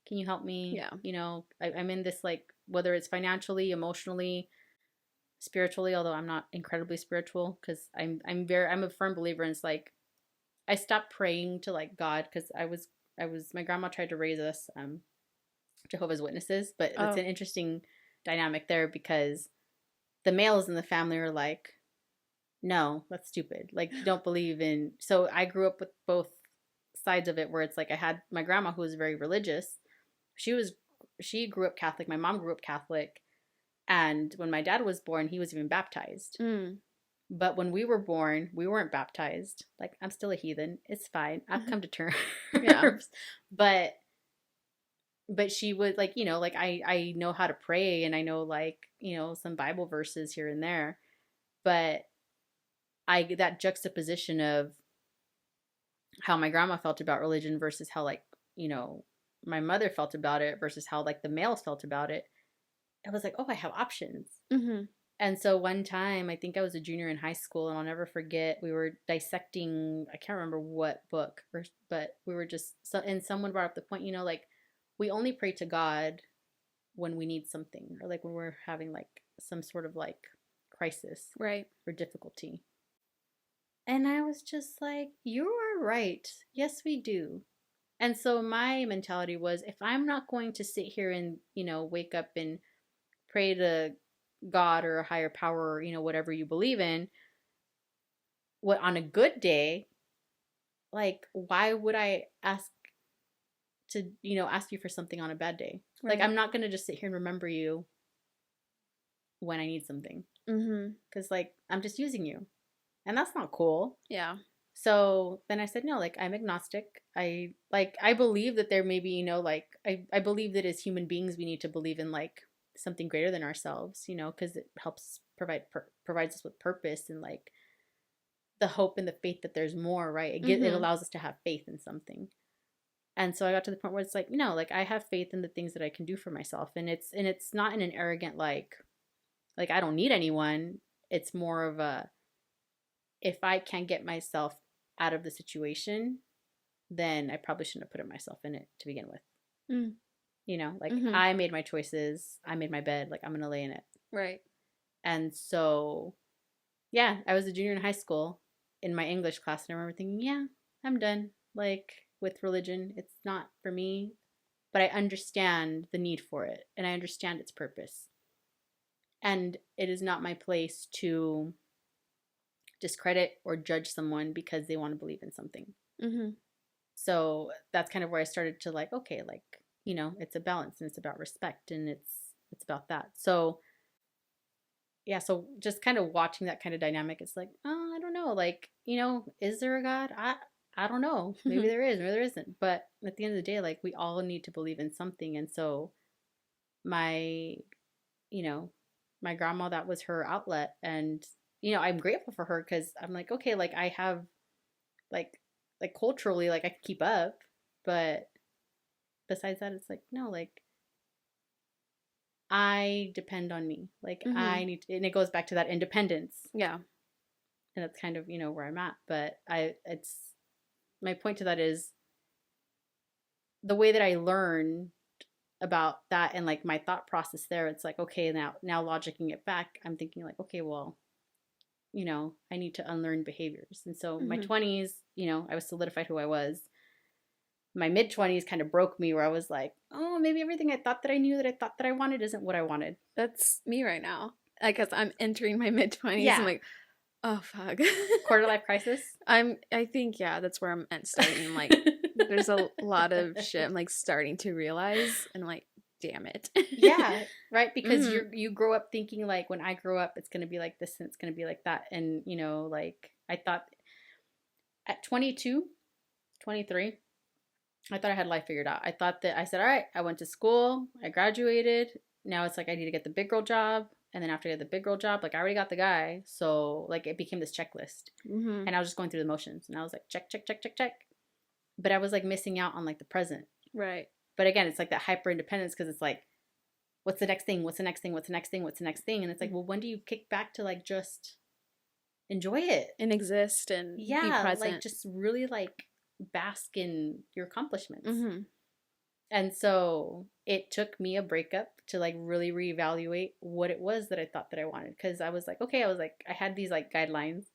can you help me? Yeah. I'm in this, like, whether it's financially, emotionally, spiritually, although I'm not incredibly spiritual, because I'm a firm believer in, it's like, I stopped praying to, like, God, because my grandma tried to raise us Jehovah's Witnesses, but it's an interesting dynamic there, because the males in the family are like, no, that's stupid. Like, you don't believe in. So I grew up with both sides of it, where it's like, I had my grandma, who was very religious. She grew up Catholic. My mom grew up Catholic. And when my dad was born, he was even baptized. But when we were born, we weren't baptized. Like, I'm still a heathen. It's fine. I've come to terms. Yeah. But she would, like, like, I know how to pray, and I know, like, some Bible verses here and there. But that juxtaposition of how my grandma felt about religion versus how, like, my mother felt about it versus how, like, the males felt about it, I was like, oh, I have options. And so one time, I think I was a junior in high school, and I'll never forget, we were dissecting, I can't remember what book, but we were just, and someone brought up the point, like, we only pray to God when we need something, or, like, when we're having, like, some sort of, like, crisis, right, or difficulty. And I was just like, you are right. Yes, we do. And so my mentality was, if I'm not going to sit here and, wake up and pray to God or a higher power, or, whatever you believe in, on a good day, like, why would I ask you for something on a bad day? Right. Like, I'm not going to just sit here and remember you when I need something. Because, like, I'm just using you. And that's not cool. Yeah. So then I said, no, like, I'm agnostic. I believe that there may be, like, I believe that as human beings, we need to believe in, like, something greater than ourselves, because it helps provides us with purpose and, like, the hope and the faith that there's more, right? It allows us to have faith in something. And so I got to the point where it's like, like, I have faith in the things that I can do for myself. And it's not in an arrogant, like, I don't need anyone. It's more of a, if I can't get myself out of the situation, then I probably shouldn't have put myself in it to begin with. Like, I made my choices. I made my bed. Like, I'm going to lay in it. Right. And so, yeah, I was a junior in high school in my English class, and I remember thinking, yeah, I'm done. Like with religion, it's not for me, but I understand the need for it and I understand its purpose. And it is not my place to discredit or judge someone because they want to believe in something. Mm-hmm. So that's kind of where I started to like, okay, like, you know, it's a balance and it's about respect and it's about that. So yeah, so just kind of watching that kind of dynamic, it's like, oh, I don't know, like, you know, is there a God? I don't know. Maybe there is, maybe there isn't. But at the end of the day, like we all need to believe in something. And so my, you know, my grandma, that was her outlet. And, you know, I'm grateful for her because I'm like, okay, like I have like culturally, like I can keep up. But besides that, it's like, no, like I depend on me. Like I need to, and it goes back to that independence. Yeah. And that's kind of, you know, where I'm at. But it's, my point to that is the way that I learned about that and like my thought process there, it's like, okay, now logicking it back, I'm thinking like, okay, well, you know, I need to unlearn behaviors. And so my 20s, you know, I was solidified who I was. My mid 20s kind of broke me where I was like, oh, maybe everything I thought that I knew that I thought that I wanted isn't what I wanted. That's me right now. Like, cause I'm entering my mid 20s. Yeah. I'm like, oh fuck. Quarter life crisis. I think, yeah, that's where I'm starting. Like, there's a lot of shit I'm like starting to realize, and I'm like, damn it. Yeah, right. Because you grow up thinking like, when I grow up, it's gonna be like this and it's gonna be like that, and you know, like I thought at 22, 23, I thought I had life figured out. I thought that I said, all right, I went to school, I graduated. Now it's like I need to get the big girl job. And then after I get the big girl job, like I already got the guy. So like it became this checklist. And I was just going through the motions. And I was like, check, check, check, check, check. But I was like missing out on like the present. Right. But again, it's like that hyper independence because it's like, what's the next thing? What's the next thing? What's the next thing? What's the next thing? And it's like, well, when do you kick back to like just enjoy it? And exist and be present. Like just really like bask in your accomplishments. And so it took me a breakup to like really reevaluate what it was that I thought that I wanted. Cause I was like, okay, I had these like guidelines.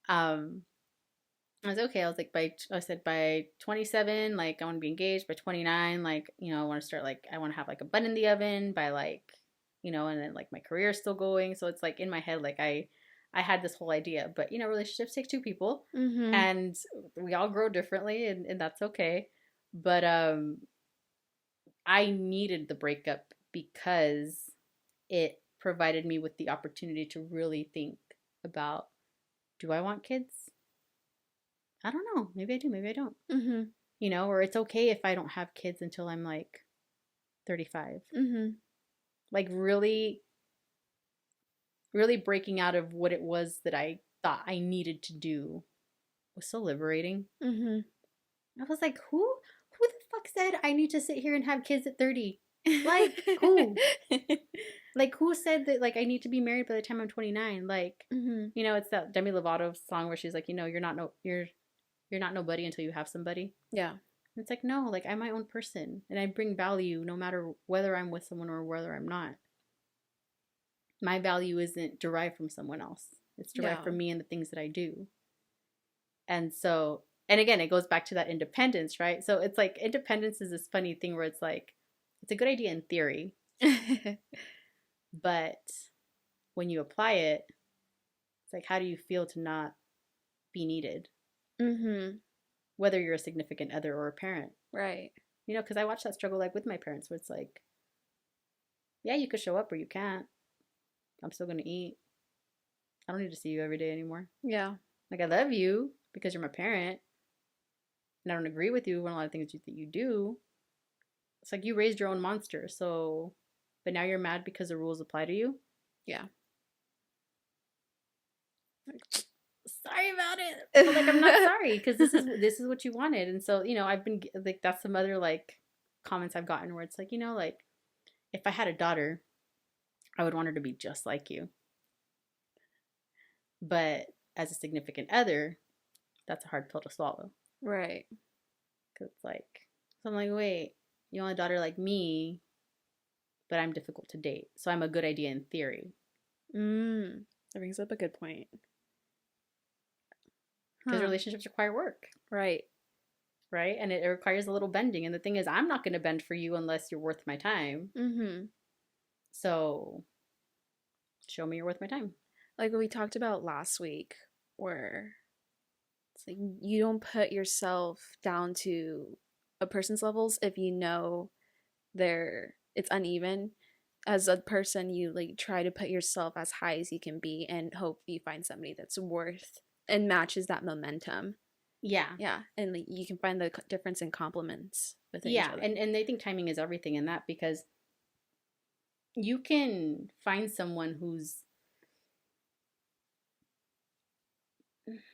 I was okay. I was like, by 27, like I want to be engaged. By 29, like, you know, I want to start like, I want to have like a bun in the oven by like, you know, and then like my career is still going. So it's like in my head, like I had this whole idea, but you know, relationships take two people and we all grow differently and that's okay. But, I needed the breakup because it provided me with the opportunity to really think about, do I want kids? I don't know. Maybe I do. Maybe I don't. You know, or it's okay if I don't have kids until I'm like 35. Like really, really breaking out of what it was that I thought I needed to do was so liberating. I was like, who the fuck said I need to sit here and have kids at 30? Like, who? Like, who said that, like, I need to be married by the time I'm 29? Like, you know, it's that Demi Lovato song where she's like, you know, you're not nobody until you have somebody. Yeah. And it's like, no, like, I'm my own person. And I bring value no matter whether I'm with someone or whether I'm not. My value isn't derived from someone else. It's derived from me and the things that I do. And so... And again, it goes back to that independence, right? So it's like independence is this funny thing where it's like, it's a good idea in theory. But when you apply it, it's like, how do you feel to not be needed? Whether you're a significant other or a parent. Right. You know, because I watched that struggle like with my parents where it's like, yeah, you could show up or you can't. I'm still going to eat. I don't need to see you every day anymore. Yeah. Like, I love you because you're my parent. And I don't agree with you on a lot of things that you do. It's like you raised your own monster, so... But now you're mad because the rules apply to you? Yeah. Like, sorry about it. But, like, I'm not sorry, because this is what you wanted. And so, you know, I've been... Like, that's some other, like, comments I've gotten where it's like, you know, like, if I had a daughter, I would want her to be just like you. But as a significant other, that's a hard pill to swallow. Right. Because it's like, so I'm like, wait, you want a daughter like me, but I'm difficult to date. So I'm a good idea in theory. That brings up a good point. because relationships require work. Right. Right? And it requires a little bending. And the thing is, I'm not going to bend for you unless you're worth my time. Mm-hmm. So show me you're worth my time. Like we talked about last week, where it's like you don't put yourself down to a person's levels if you know it's uneven. As a person, you like try to put yourself as high as you can be and hope you find somebody that's worth and matches that momentum. Yeah, and like you can find the difference in compliments with each other. And they think timing is everything in that, because you can find someone who's,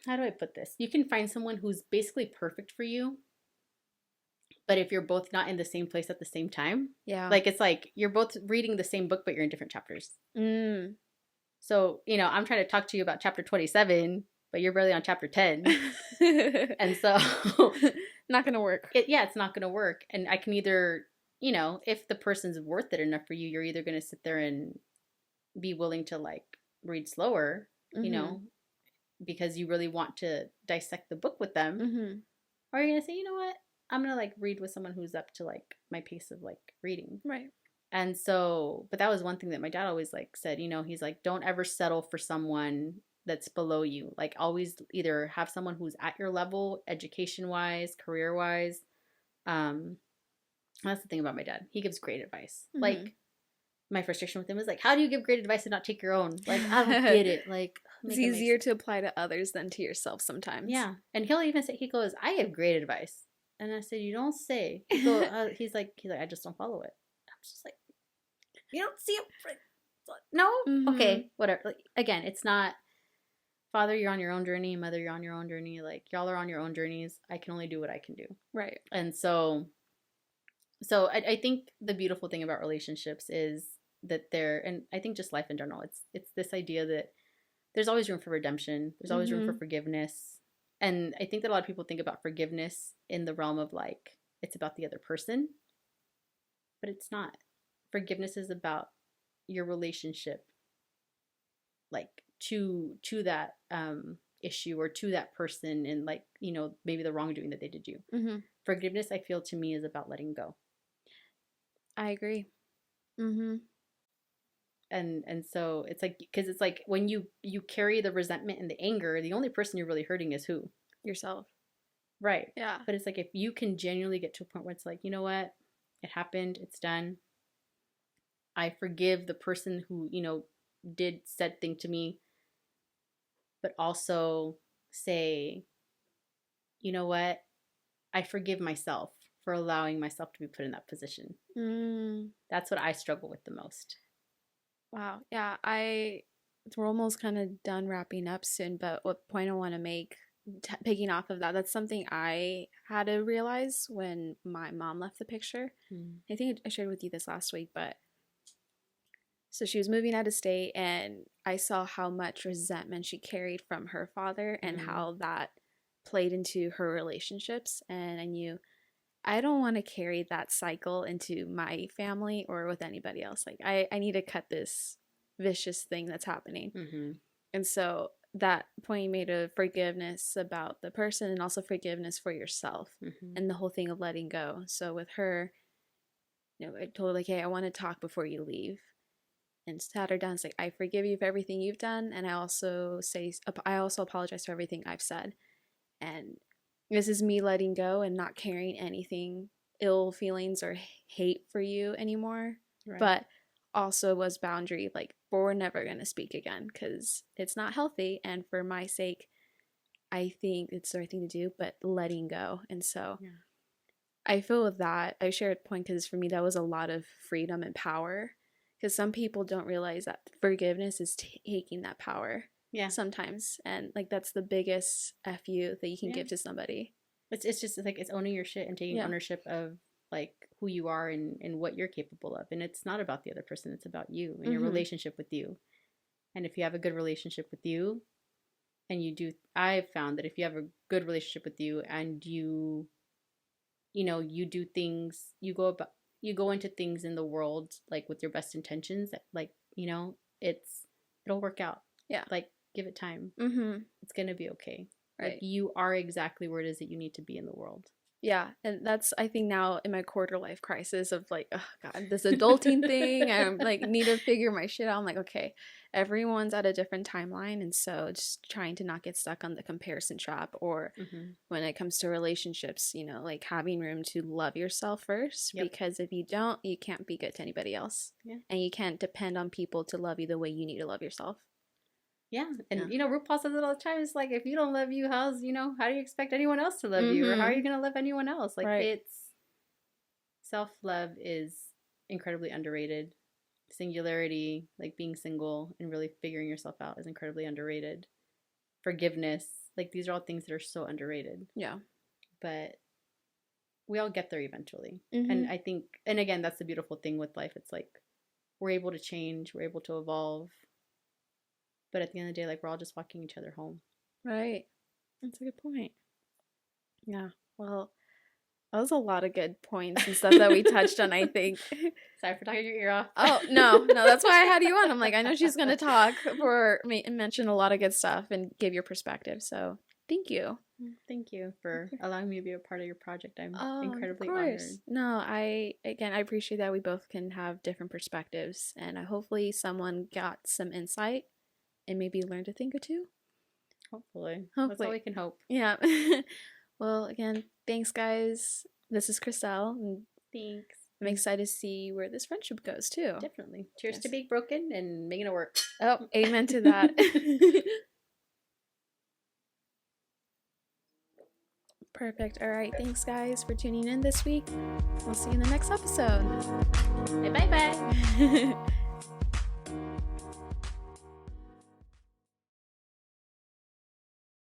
how do I put this? You can find someone who's basically perfect for you, but if you're both not in the same place at the same time, like it's like you're both reading the same book, but you're in different chapters. So, you know, I'm trying to talk to you about chapter 27, but you're barely on chapter 10. And so not gonna work. It's not gonna work. And I can either, you know, if the person's worth it enough for you, you're either gonna sit there and be willing to like read slower, you know, because you really want to dissect the book with them, or you're gonna say, you know what, I'm gonna like read with someone who's up to like my pace of like reading. Right. And so, but that was one thing that my dad always like said, you know, he's like, don't ever settle for someone that's below you. Like always either have someone who's at your level, education wise, career wise. That's the thing about my dad. He gives great advice. Like my frustration with him is like, how do you give great advice and not take your own? Like, I don't get it. Like, it's easier to apply to others than to yourself sometimes. Yeah. And he'll even say, he goes, I give great advice. And I said, you don't say. He's like, I just don't follow it. I'm just like, you don't see it. No? Okay, whatever. Like, again, it's not, father, you're on your own journey. Mother, you're on your own journey. Like, y'all are on your own journeys. I can only do what I can do. Right. And so I think the beautiful thing about relationships is that and I think just life in general, it's this idea that there's always room for redemption. There's always room for forgiveness. And I think that a lot of people think about forgiveness in the realm of like, it's about the other person, but it's not. Forgiveness is about your relationship, like to that issue or to that person, and like, you know, maybe the wrongdoing that they did you. Forgiveness, I feel, to me, is about letting go. I agree. And so it's like, because it's like when you carry the resentment and the anger, the only person you're really hurting is who? Yourself. Right. Yeah. But it's like, if you can genuinely get to a point where it's like, you know what, it happened, it's done, I forgive the person who, you know, did said thing to me, but also say, you know what, I forgive myself for allowing myself to be put in that position. That's what I struggle with the most. Wow. Yeah, we're almost kind of done wrapping up soon, but what point I want to make, picking off of that's something I had to realize when my mom left the picture. I think I shared with you this last week, but so she was moving out of state, and I saw how much resentment she carried from her father and how that played into her relationships. And I knew I don't want to carry that cycle into my family or with anybody else. Like, I need to cut this vicious thing that's happening. And so that point you made of forgiveness about the person and also forgiveness for yourself and the whole thing of letting go. So with her, you know, I told her, like, hey, I want to talk before you leave. And sat her down and say, I forgive you for everything you've done. And I also apologize for everything I've said. And this is me letting go and not carrying anything, ill feelings or hate for you anymore. Right. But also was boundary, like, we're never going to speak again because it's not healthy. And for my sake, I think it's the right thing to do, but letting go. And so I feel with that, I shared a point because for me, that was a lot of freedom and power. Because some people don't realize that forgiveness is taking that power. Yeah. Sometimes. And like, that's the biggest FU that you can give to somebody. It's just like, it's owning your shit and taking ownership of like who you are and what you're capable of. And it's not about the other person. It's about you and your relationship with you. And if you have a good relationship with you and I've found that if you have a good relationship with you and you know, you do things, you go into things in the world like with your best intentions, like, you know, it'll work out. Yeah. Like, give it time. It's gonna be okay. Right. Like, you are exactly where it is that you need to be in the world. Yeah, and that's, I think, now in my quarter life crisis of like, oh God, this adulting thing, I'm like, need to figure my shit out. I'm like, okay, everyone's at a different timeline, and so just trying to not get stuck on the comparison trap, or when it comes to relationships, you know, like having room to love yourself first, because if you don't, you can't be good to anybody else, and you can't depend on people to love you the way you need to love yourself. Yeah, and you know, RuPaul says it all the time. It's like, if you don't love you, how do you expect anyone else to love you, or how are you going to love anyone else? Like, it's self-love is incredibly underrated. Singularity, like being single and really figuring yourself out, is incredibly underrated. Forgiveness, like, these are all things that are so underrated. Yeah, but we all get there eventually. And I think, and again, that's the beautiful thing with life. It's like, we're able to change, we're able to evolve. But at the end of the day, like, we're all just walking each other home. Right. That's a good point. Yeah. Well, that was a lot of good points and stuff that we touched on, I think. Sorry for talking your ear off. Oh, no. That's why I had you on. I'm like, I know she's going to talk and mention a lot of good stuff and give your perspective. So thank you. Thank you for allowing me to be a part of your project. I'm incredibly honored. No, I appreciate that we both can have different perspectives, and hopefully someone got some insight and maybe learn to think or two. Hopefully. That's all we can hope. Yeah. Well, again, thanks, guys. This is Cristal. And thanks. I'm excited to see where this friendship goes, too. Definitely. Cheers to being broken and making it work. Oh, amen to that. Perfect. All right. Thanks, guys, for tuning in this week. We'll see you in the next episode. Bye-bye.